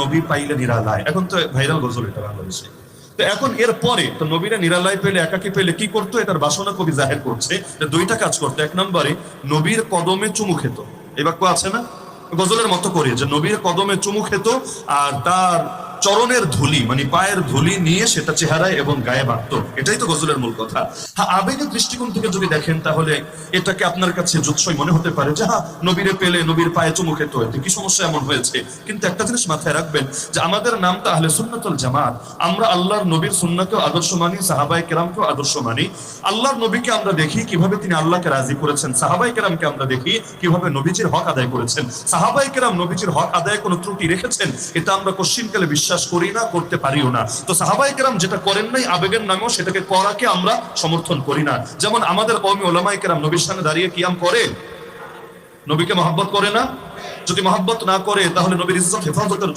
নবী পাইলে নিরালায়, এখন তো ভাইরাল গজল এটা বাংলাদেশে। তো এখন এর পরে তো নবীরা নিরালায় পেলে, একাকি পেলে কি করতো, এটার বাসনা কবি জাহের করছে। দুইটা কাজ করতো। এক নম্বরে নবীর কদমে চুমু খেত, এই বাক্য আছে না গজলের মতো করে, যে নবীর কদমে চুমু খেত আর তার চরণের ধুলি মানে পায়ের ধুলি নিয়ে সেটা চেহারায় এবং গায়ে বাঁধত। এটাই তো গজলের মূল কথা। হ্যাঁ, আবেগের দৃষ্টিকোণ থেকে যদি দেখেন তাহলে এটাকে আপনার কাছে জুৎসই মনে হতে পারে যে হ্যাঁ, নবীরে পেলে নবীর পায়ে চুমু খেত, এতে কি সমস্যা এমন হয়েছে? কিন্তু একটা জিনিস মাথায় রাখবেন যে আমাদের নামটা আহলে সুন্নাত ওয়াল জামাত। আমরা আল্লাহর নবীর সুন্নাতকেও আদর্শ মানি, সাহাবায়ে কেরামকেও আদর্শ মানি। আল্লাহর নবীকে আমরা দেখি কিভাবে তিনি আল্লাহকে রাজি করেছেন, সাহাবায়ে কেরামকে আমরা দেখি কিভাবে নবীজির হক আদায় করেছেন। সাহাবায়ে কেরাম নবীজির হক আদায়ে কোনো ত্রুটি রেখেছেন এটা আমরা কোশ্চিনকালে বিশ্বাস করি না, করতে পারিও না। তো সাহাবায়ে কেরাম যেটা করেন নাই আবেগের নামেও সেটাকে করাকে আমরা সমর্থন করি না। যেমন আমাদের কওমি উলামায়ে কেরাম নবীর সামনে দাঁড়িয়ে কিয়াম করে, নবীকে মহব্বত করে না? যদি মহব্বত না করে তাহলে নবীর ইজ্জত হেফাজতের